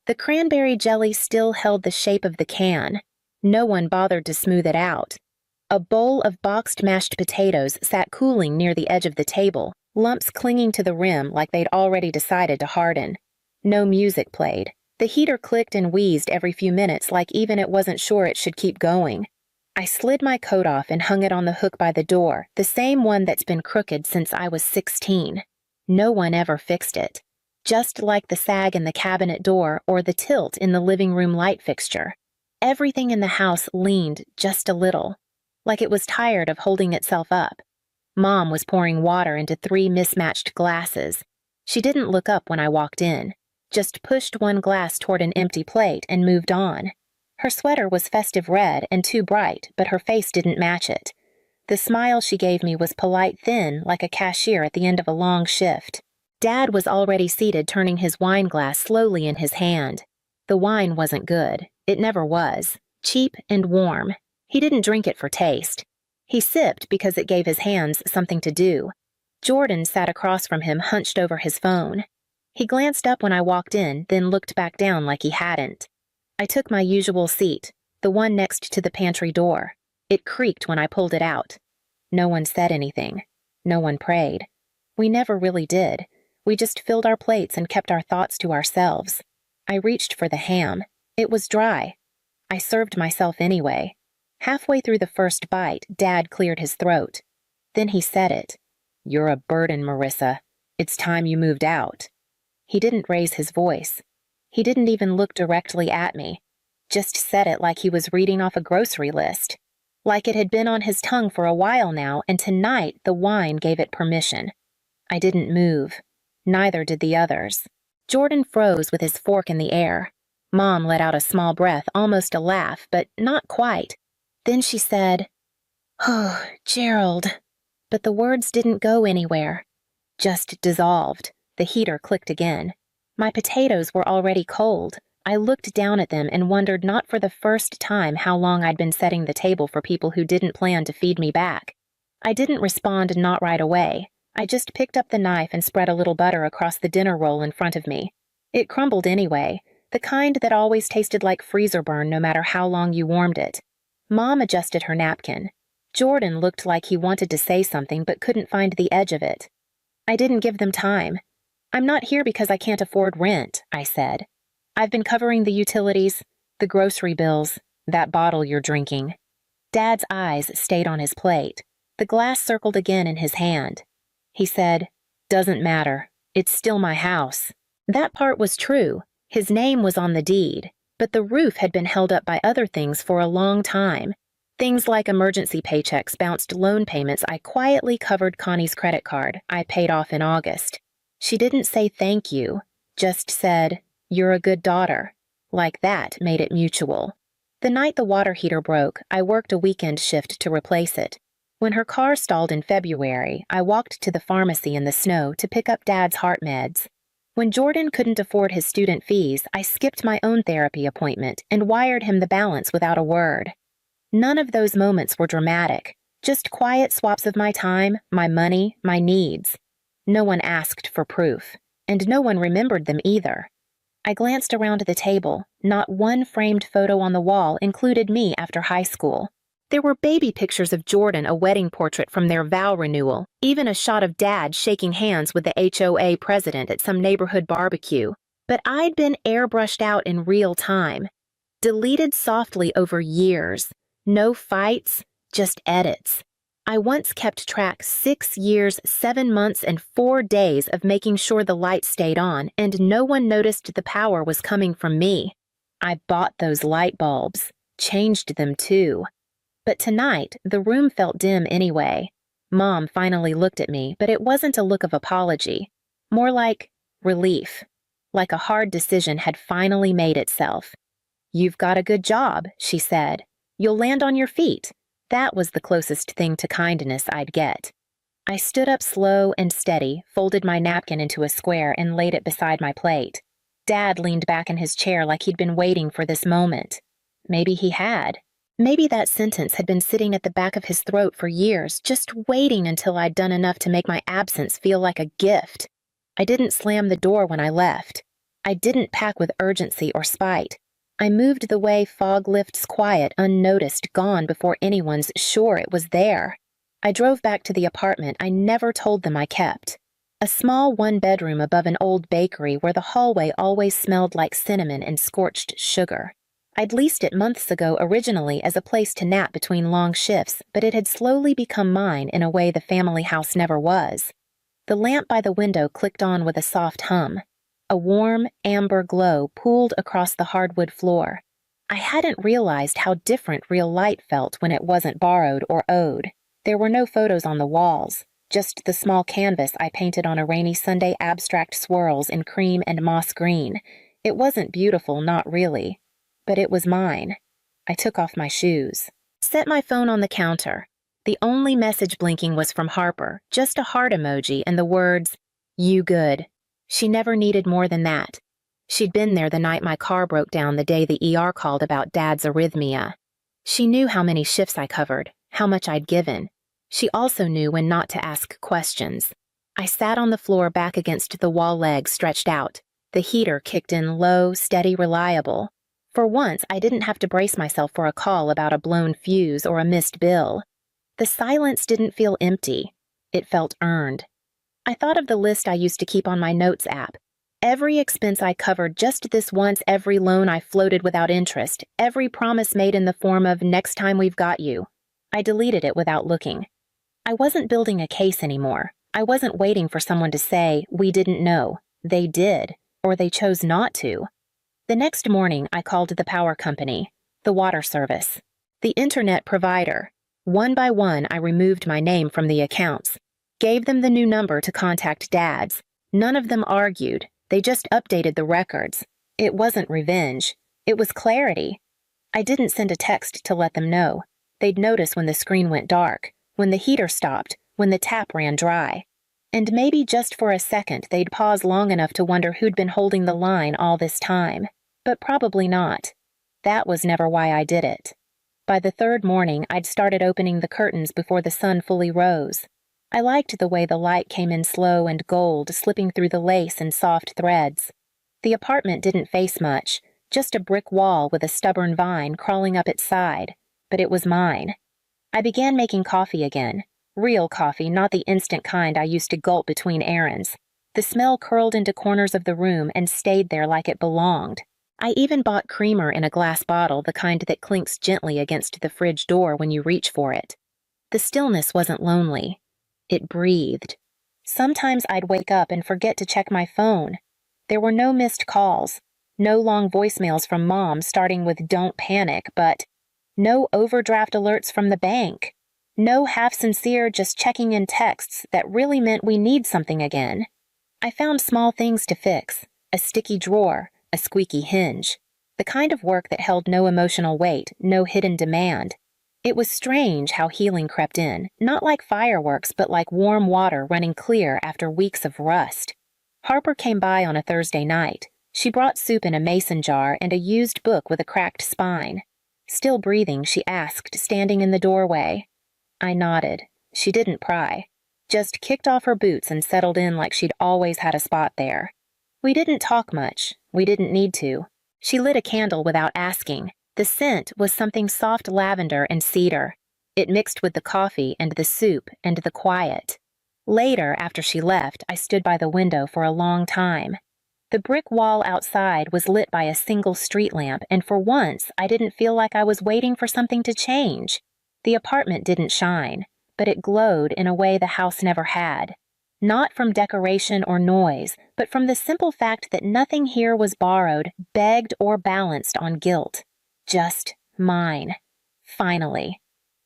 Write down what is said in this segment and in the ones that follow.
The cranberry jelly still held the shape of the can. No one bothered to smooth it out. A bowl of boxed mashed potatoes sat cooling near the edge of the table, lumps clinging to the rim like they'd already decided to harden. No music played. The heater clicked and wheezed every few minutes like even it wasn't sure it should keep going. I slid my coat off and hung it on the hook by the door, the same one that's been crooked since I was 16. No one ever fixed it. Just like the sag in the cabinet door or the tilt in the living room light fixture. Everything in the house leaned just a little, like it was tired of holding itself up. Mom was pouring water into 3 mismatched glasses. She didn't look up when I walked in, just pushed one glass toward an empty plate and moved on. Her sweater was festive red and too bright, but her face didn't match it. The smile she gave me was polite thin, like a cashier at the end of a long shift. Dad was already seated, turning his wine glass slowly in his hand. The wine wasn't good. It never was. Cheap and warm. He didn't drink it for taste. He sipped because it gave his hands something to do. Jordan sat across from him, hunched over his phone. He glanced up when I walked in, then looked back down like he hadn't. I took my usual seat, the one next to the pantry door. It creaked when I pulled it out. No one said anything. No one prayed. We never really did. We just filled our plates and kept our thoughts to ourselves. I reached for the ham. It was dry. I served myself anyway. Halfway through the first bite, Dad cleared his throat. Then he said it. "You're a burden, Marissa. It's time you moved out." He didn't raise his voice. He didn't even look directly at me. Just said it like he was reading off a grocery list. Like it had been on his tongue for a while now, and tonight the wine gave it permission. I didn't move. Neither did the others. Jordan froze with his fork in the air. Mom let out a small breath, almost a laugh, but not quite. Then she said, "Oh, Gerald." But the words didn't go anywhere. Just dissolved. The heater clicked again. My potatoes were already cold. I looked down at them and wondered not for the first time how long I'd been setting the table for people who didn't plan to feed me back. I didn't respond not right away. I just picked up the knife and spread a little butter across the dinner roll in front of me. It crumbled anyway, the kind that always tasted like freezer burn no matter how long you warmed it. Mom adjusted her napkin. Jordan looked like he wanted to say something but couldn't find the edge of it. I didn't give them time. "I'm not here because I can't afford rent," I said. "I've been covering the utilities, the grocery bills, that bottle you're drinking." Dad's eyes stayed on his plate. The glass circled again in his hand. He said, "Doesn't matter. It's still my house." That part was true. His name was on the deed, but the roof had been held up by other things for a long time. Things like emergency paychecks, bounced loan payments. I quietly covered Connie's credit card I paid off in August. She didn't say thank you, just said, "You're a good daughter." Like that made it mutual. The night the water heater broke, I worked a weekend shift to replace it. When her car stalled in February, I walked to the pharmacy in the snow to pick up Dad's heart meds. When Jordan couldn't afford his student fees, I skipped my own therapy appointment and wired him the balance without a word. None of those moments were dramatic, just quiet swaps of my time, my money, my needs. No one asked for proof, and no one remembered them either. I glanced around the table. Not one framed photo on the wall included me after high school. There were baby pictures of Jordan, a wedding portrait from their vow renewal, even a shot of Dad shaking hands with the HOA president at some neighborhood barbecue. But I'd been airbrushed out in real time, deleted softly over years. No fights, just edits. I once kept track 6 years, 7 months, and 4 days of making sure the lights stayed on, and no one noticed the power was coming from me. I bought those light bulbs, changed them too. But tonight, the room felt dim anyway. Mom finally looked at me, but it wasn't a look of apology. More like relief. Like a hard decision had finally made itself. "You've got a good job," she said. "You'll land on your feet." That was the closest thing to kindness I'd get. I stood up slow and steady, folded my napkin into a square, and laid it beside my plate. Dad leaned back in his chair like he'd been waiting for this moment. Maybe he had. Maybe that sentence had been sitting at the back of his throat for years, just waiting until I'd done enough to make my absence feel like a gift. I didn't slam the door when I left. I didn't pack with urgency or spite. I moved the way fog lifts quiet, unnoticed, gone before anyone's sure it was there. I drove back to the apartment I never told them I kept. A small one-bedroom above an old bakery where the hallway always smelled like cinnamon and scorched sugar. I'd leased it months ago originally as a place to nap between long shifts, but it had slowly become mine in a way the family house never was. The lamp by the window clicked on with a soft hum. A warm, amber glow pooled across the hardwood floor. I hadn't realized how different real light felt when it wasn't borrowed or owed. There were no photos on the walls, just the small canvas I painted on a rainy Sunday, abstract swirls in cream and moss green. It wasn't beautiful, not really. But it was mine. I took off my shoes. Set my phone on the counter. The only message blinking was from Harper, just a heart emoji and the words, "You good." She never needed more than that. She'd been there the night my car broke down, the day the ER called about Dad's arrhythmia. She knew how many shifts I covered, how much I'd given. She also knew when not to ask questions. I sat on the floor back against the wall, legs stretched out. The heater kicked in low, steady, reliable. For once, I didn't have to brace myself for a call about a blown fuse or a missed bill. The silence didn't feel empty. It felt earned. I thought of the list I used to keep on my notes app. Every expense I covered just this once, every loan I floated without interest, every promise made in the form of "next time we've got you." I deleted it without looking. I wasn't building a case anymore. I wasn't waiting for someone to say, "We didn't know." They did, or they chose not to. The next morning, I called the power company, the water service, the internet provider. One by one, I removed my name from the accounts. Gave them the new number to contact Dad's. None of them argued. They just updated the records. It wasn't revenge. It was clarity. I didn't send a text to let them know. They'd notice when the screen went dark, when the heater stopped, when the tap ran dry. And maybe just for a second they'd pause long enough to wonder who'd been holding the line all this time. But probably not. That was never why I did it. By the third morning, I'd started opening the curtains before the sun fully rose. I liked the way the light came in slow and gold, slipping through the lace and soft threads. The apartment didn't face much, just a brick wall with a stubborn vine crawling up its side, but it was mine. I began making coffee again. Real coffee, not the instant kind I used to gulp between errands. The smell curled into corners of the room and stayed there like it belonged. I even bought creamer in a glass bottle, the kind that clinks gently against the fridge door when you reach for it. The stillness wasn't lonely. It breathed. Sometimes I'd wake up and forget to check my phone. There were no missed calls, no long voicemails from Mom starting with "don't panic," but no overdraft alerts from the bank. No half-sincere just checking in texts that really meant we need something again. I found small things to fix, a sticky drawer, a squeaky hinge, the kind of work that held no emotional weight, no hidden demand. It was strange how healing crept in, not like fireworks, but like warm water running clear after weeks of rust. Harper came by on a Thursday night. She brought soup in a mason jar and a used book with a cracked spine. Still breathing, she asked, standing in the doorway. I nodded. She didn't pry. Just kicked off her boots and settled in like she'd always had a spot there. We didn't talk much. We didn't need to. She lit a candle without asking. The scent was something soft lavender and cedar. It mixed with the coffee and the soup and the quiet. Later, after she left, I stood by the window for a long time. The brick wall outside was lit by a single street lamp, and for once, I didn't feel like I was waiting for something to change. The apartment didn't shine, but it glowed in a way the house never had. Not from decoration or noise, but from the simple fact that nothing here was borrowed, begged, or balanced on guilt. Just mine. Finally.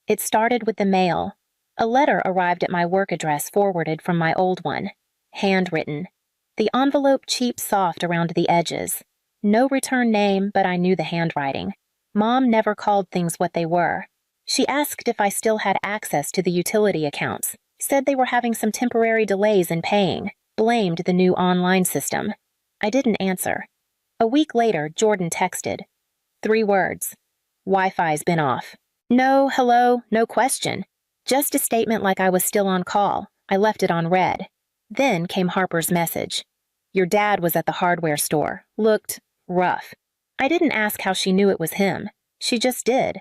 It started with the mail. A letter arrived at my work address forwarded from my old one. Handwritten. The envelope cheap soft around the edges. No return name, but I knew the handwriting. Mom never called things what they were. She asked if I still had access to the utility accounts, said they were having some temporary delays in paying, blamed the new online system. I didn't answer. A week later, Jordan texted. 3 words. Wi-Fi's been off. No hello, no question. Just a statement like I was still on call. I left it on read. Then came Harper's message. Your dad was at the hardware store. Looked rough. I didn't ask how she knew it was him. She just did.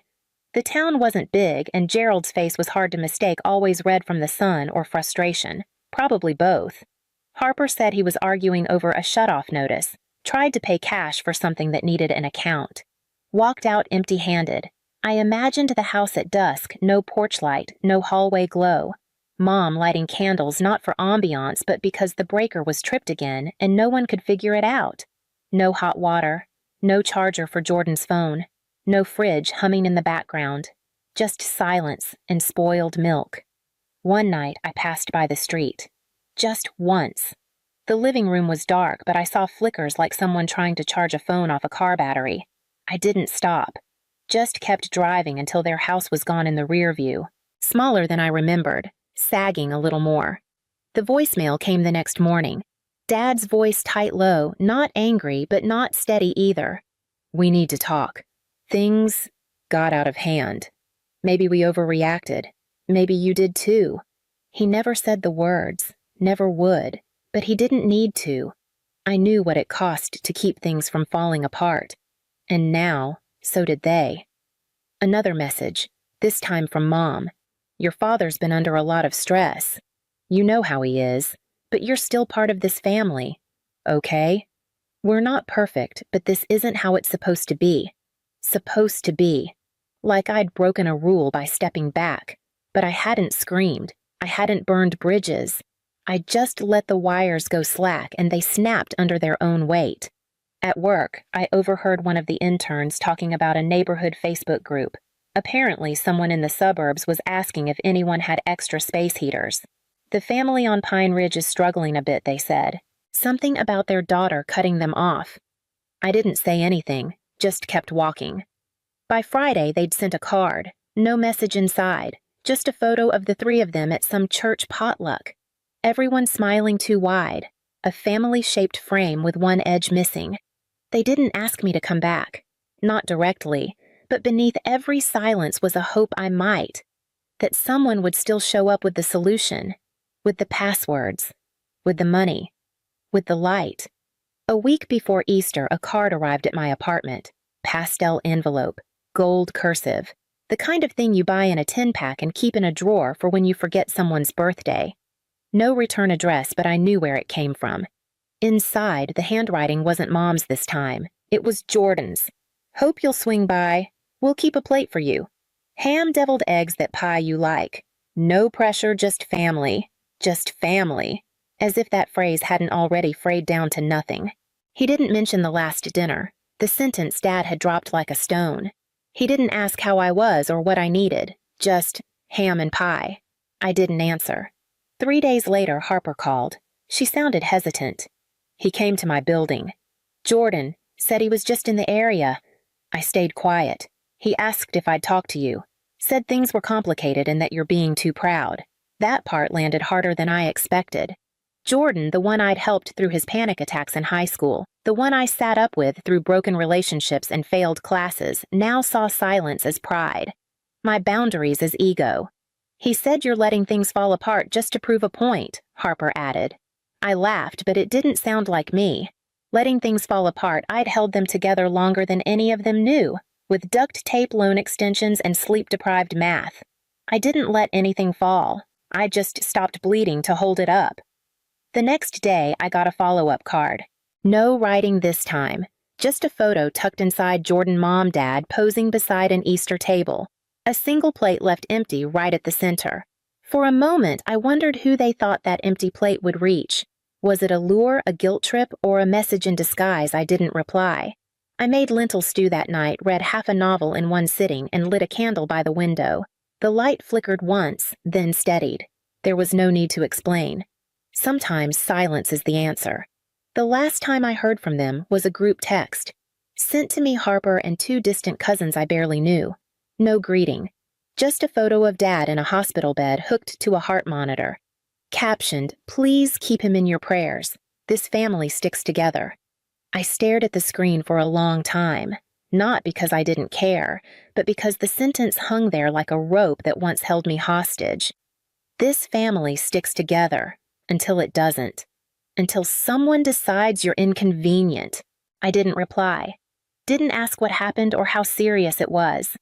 The town wasn't big, and Gerald's face was hard to mistake, always red from the sun or frustration. Probably both. Harper said he was arguing over a shutoff notice, tried to pay cash for something that needed an account. Walked out empty-handed. I imagined the house at dusk, no porch light, no hallway glow. Mom lighting candles not for ambiance but because the breaker was tripped again and no one could figure it out. No hot water, no charger for Jordan's phone, no fridge humming in the background, just silence and spoiled milk. One night I passed by the street. Just once. The living room was dark, but I saw flickers like someone trying to charge a phone off a car battery. I didn't stop. Just kept driving until their house was gone in the rear view. Smaller than I remembered, sagging a little more. The voicemail came the next morning. Dad's voice tight-low, not angry, but not steady either. We need to talk. Things got out of hand. Maybe we overreacted. Maybe you did too. He never said the words, never would, but he didn't need to. I knew what it cost to keep things from falling apart. And now, so did they. Another message, this time from Mom. Your father's been under a lot of stress. You know how he is, but you're still part of this family. Okay? We're not perfect, but this isn't how it's supposed to be. Supposed to be. Like I'd broken a rule by stepping back, but I hadn't screamed. I hadn't burned bridges. I just let the wires go slack and they snapped under their own weight. At work, I overheard one of the interns talking about a neighborhood Facebook group. Apparently, someone in the suburbs was asking if anyone had extra space heaters. The family on Pine Ridge is struggling a bit, they said. Something about their daughter cutting them off. I didn't say anything, just kept walking. By Friday, they'd sent a card. No message inside, just a photo of the three of them at some church potluck. Everyone smiling too wide, a family-shaped frame with one edge missing. They didn't ask me to come back. Not directly, but beneath every silence was a hope I might. That someone would still show up with the solution, with the passwords, with the money, with the light. A week before Easter, a card arrived at my apartment. Pastel envelope, gold cursive, the kind of thing you buy in a 10-pack and keep in a drawer for when you forget someone's birthday. No return address, but I knew where it came from. Inside, the handwriting wasn't Mom's this time. It was Jordan's. Hope you'll swing by. We'll keep a plate for you. Ham deviled eggs that pie you like. No pressure, just family. Just family. As if that phrase hadn't already frayed down to nothing. He didn't mention the last dinner. The sentence Dad had dropped like a stone. He didn't ask how I was or what I needed. Just ham and pie. I didn't answer. 3 days later, Harper called. She sounded hesitant. He came to my building. Jordan said he was just in the area. I stayed quiet. He asked if I'd talk to you. Said things were complicated and that you're being too proud. That part landed harder than I expected. Jordan, the one I'd helped through his panic attacks in high school, the one I sat up with through broken relationships and failed classes, now saw silence as pride. My boundaries as ego. He said you're letting things fall apart just to prove a point, Harper added. I laughed, but it didn't sound like me. Letting things fall apart, I'd held them together longer than any of them knew, with duct tape loan extensions and sleep-deprived math. I didn't let anything fall. I just stopped bleeding to hold it up. The next day, I got a follow-up card. No writing this time. Just a photo tucked inside Jordan Mom-Dad posing beside an Easter table. A single plate left empty right at the center. For a moment, I wondered who they thought that empty plate would reach. Was it a lure, a guilt trip, or a message in disguise I didn't reply? I made lentil stew that night, read half a novel in one sitting, and lit a candle by the window. The light flickered once, then steadied. There was no need to explain. Sometimes silence is the answer. The last time I heard from them was a group text. Sent to me Harper and 2 distant cousins I barely knew. No greeting. Just a photo of Dad in a hospital bed hooked to a heart monitor. Captioned, "Please keep him in your prayers. This family sticks together." I stared at the screen for a long time, not because I didn't care, but because the sentence hung there like a rope that once held me hostage. This family sticks together until it doesn't. Until someone decides you're inconvenient. I didn't reply. Didn't ask what happened or how serious it was.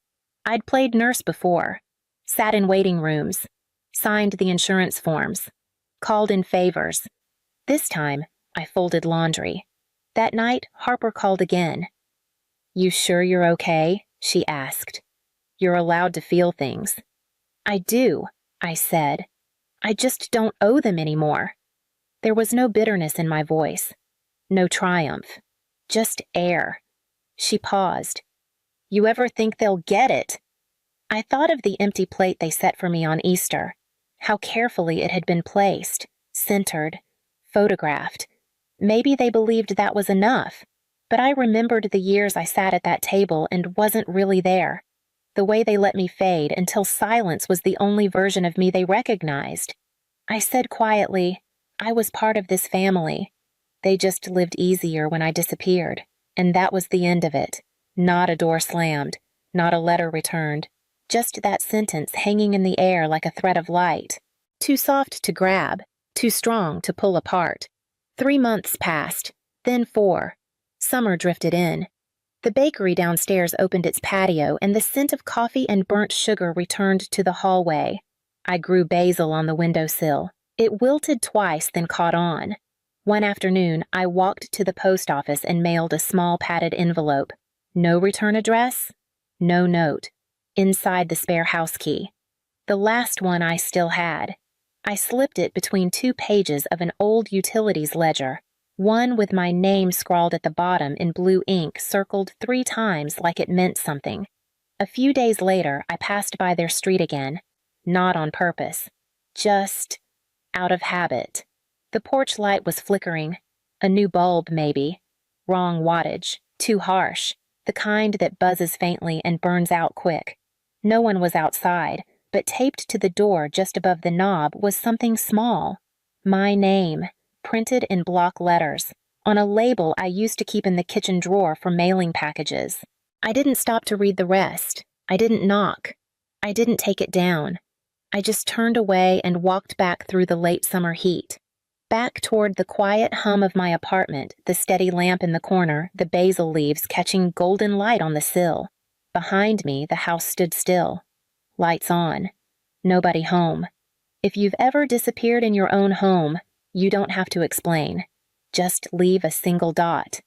I'd played nurse before. Sat in waiting rooms. Signed the insurance forms. Called in favors. This time, I folded laundry. That night, Harper called again. "You sure you're okay?" she asked. "You're allowed to feel things." "I do," I said. "I just don't owe them anymore." There was no bitterness in my voice. No triumph. Just air. She paused. "You ever think they'll get it?" I thought of the empty plate they set for me on Easter. How carefully it had been placed, centered, photographed. Maybe they believed that was enough, but I remembered the years I sat at that table and wasn't really there. The way they let me fade until silence was the only version of me they recognized. I said quietly, "I was part of this family. They just lived easier when I disappeared." And that was the end of it. Not a door slammed, not a letter returned. Just that sentence hanging in the air like a thread of light. Too soft to grab, too strong to pull apart. 3 months passed, then 4. Summer drifted in. The bakery downstairs opened its patio and the scent of coffee and burnt sugar returned to the hallway. I grew basil on the windowsill. It wilted twice, then caught on. One afternoon, I walked to the post office and mailed a small padded envelope. No return address, no note. Inside the spare house key. The last one I still had. I slipped it between 2 pages of an old utilities ledger, one with my name scrawled at the bottom in blue ink circled 3 times like it meant something. A few days later, I passed by their street again. Not on purpose. Just out of habit. The porch light was flickering. A new bulb, maybe. Wrong wattage. Too harsh. The kind that buzzes faintly and burns out quick. No one was outside, but taped to the door just above the knob was something small. My name, printed in block letters, on a label I used to keep in the kitchen drawer for mailing packages. I didn't stop to read the rest. I didn't knock. I didn't take it down. I just turned away and walked back through the late summer heat. Back toward the quiet hum of my apartment, the steady lamp in the corner, the basil leaves catching golden light on the sill. Behind me, the house stood still. Lights on. Nobody home. If you've ever disappeared in your own home, you don't have to explain. Just leave a single dot.